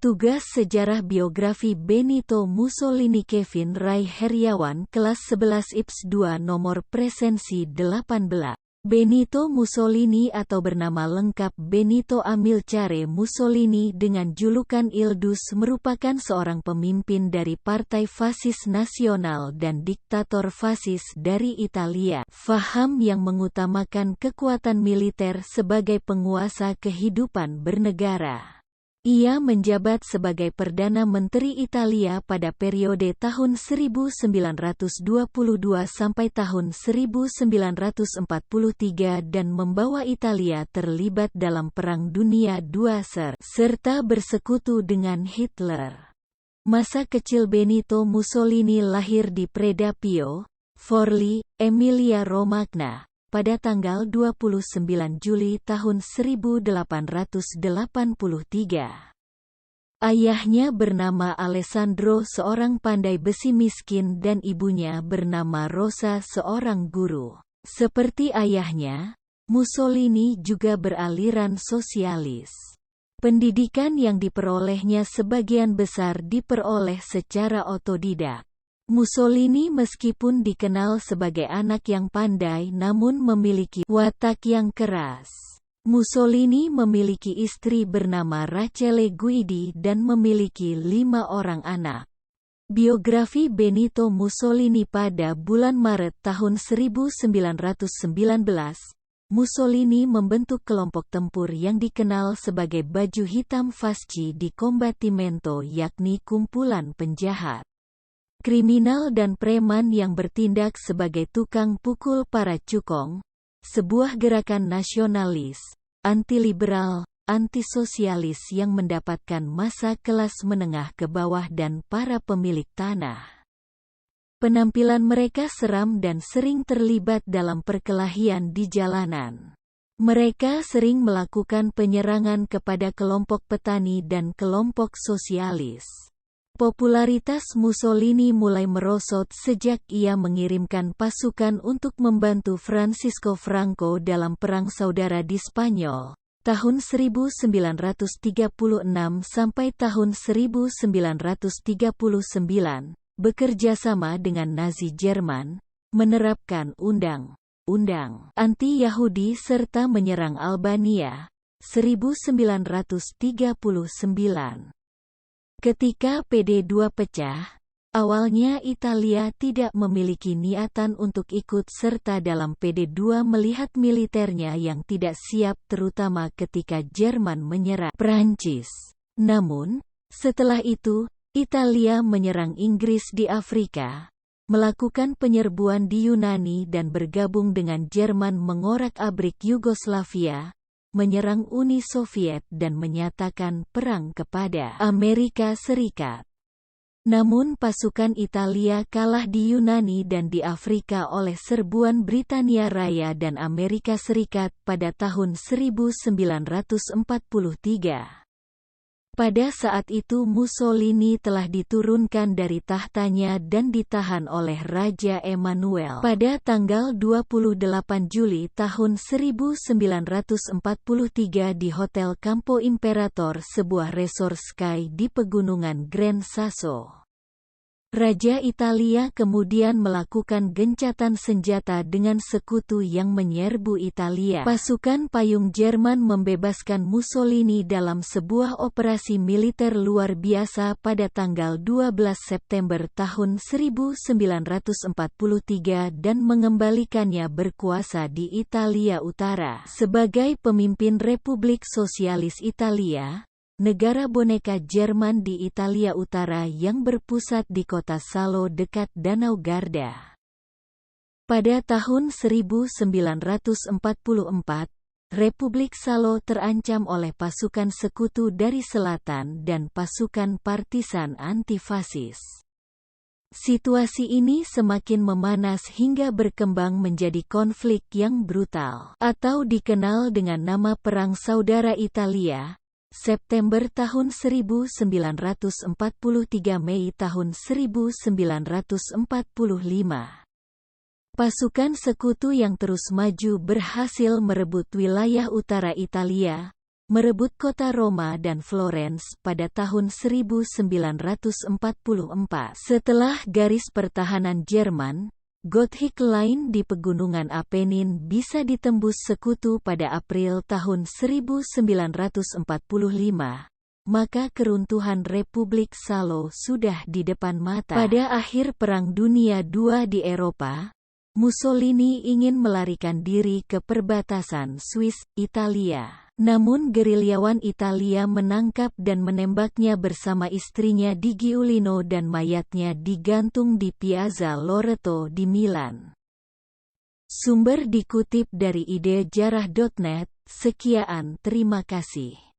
Tugas Sejarah Biografi Benito Mussolini Kevin Ray Heriawan Kelas 11 IPS 2 Nomor Presensi 18. Benito Mussolini atau bernama lengkap Benito Amilcare Mussolini dengan julukan Ildus merupakan seorang pemimpin dari Partai Fasis Nasional dan diktator fasis dari Italia. Faham yang mengutamakan kekuatan militer sebagai penguasa kehidupan bernegara. Ia menjabat sebagai Perdana Menteri Italia pada periode tahun 1922 sampai tahun 1943 dan membawa Italia terlibat dalam Perang Dunia II serta bersekutu dengan Hitler. Masa kecil Benito Mussolini lahir di Predapio, Forlì, Emilia-Romagna, pada tanggal 29 Juli tahun 1883. Ayahnya bernama Alessandro, seorang pandai besi miskin, dan ibunya bernama Rosa, seorang guru. Seperti ayahnya, Mussolini juga beraliran sosialis. Pendidikan yang diperolehnya sebagian besar diperoleh secara otodidak. Mussolini meskipun dikenal sebagai anak yang pandai namun memiliki watak yang keras. Mussolini memiliki istri bernama Rachele Guidi dan memiliki 5 orang anak. Biografi Benito Mussolini pada bulan Maret tahun 1919, Mussolini membentuk kelompok tempur yang dikenal sebagai Baju Hitam Fasci di Combattimento, yakni kumpulan penjahat, kriminal dan preman yang bertindak sebagai tukang pukul para cukong, sebuah gerakan nasionalis, anti-liberal, antisosialis yang mendapatkan massa kelas menengah ke bawah dan para pemilik tanah. Penampilan mereka seram dan sering terlibat dalam perkelahian di jalanan. Mereka sering melakukan penyerangan kepada kelompok petani dan kelompok sosialis. Popularitas Mussolini mulai merosot sejak ia mengirimkan pasukan untuk membantu Francisco Franco dalam Perang Saudara di Spanyol, tahun 1936 sampai tahun 1939, bekerja sama dengan Nazi Jerman, menerapkan undang-undang anti-Yahudi serta menyerang Albania, 1939. Ketika PD2 pecah, awalnya Italia tidak memiliki niatan untuk ikut serta dalam PD2 melihat militernya yang tidak siap terutama ketika Jerman menyerang Prancis. Namun, setelah itu, Italia menyerang Inggris di Afrika, melakukan penyerbuan di Yunani dan bergabung dengan Jerman mengorak-abrik Yugoslavia, menyerang Uni Soviet dan menyatakan perang kepada Amerika Serikat. Namun pasukan Italia kalah di Yunani dan di Afrika oleh serbuan Britania Raya dan Amerika Serikat pada tahun 1943. Pada saat itu Mussolini telah diturunkan dari tahtanya dan ditahan oleh Raja Emanuel pada tanggal 28 Juli tahun 1943 di Hotel Campo Imperator, sebuah resort ski di pegunungan Gran Sasso. Raja Italia kemudian melakukan gencatan senjata dengan sekutu yang menyerbu Italia. Pasukan payung Jerman membebaskan Mussolini dalam sebuah operasi militer luar biasa pada tanggal 12 September tahun 1943 dan mengembalikannya berkuasa di Italia Utara sebagai pemimpin Republik Sosialis Italia, negara boneka Jerman di Italia Utara yang berpusat di kota Salo dekat Danau Garda. Pada tahun 1944, Republik Salo terancam oleh pasukan sekutu dari selatan dan pasukan partisan anti-fasis. Situasi ini semakin memanas hingga berkembang menjadi konflik yang brutal, atau dikenal dengan nama Perang Saudara Italia, September tahun 1943 Mei tahun 1945. Pasukan sekutu yang terus maju berhasil merebut wilayah utara Italia, merebut kota Roma dan Florence pada tahun 1944. Setelah garis pertahanan Jerman, Gothic Line di pegunungan Apennin bisa ditembus sekutu pada April tahun 1945. Maka keruntuhan Republik Salo sudah di depan mata. Pada akhir Perang Dunia II di Eropa, Mussolini ingin melarikan diri ke perbatasan Swiss-Italia. Namun gerilyawan Italia menangkap dan menembaknya bersama istrinya di Giulino dan mayatnya digantung di Piazza Loreto di Milan. Sumber dikutip dari idejarah.net. Sekian, terima kasih.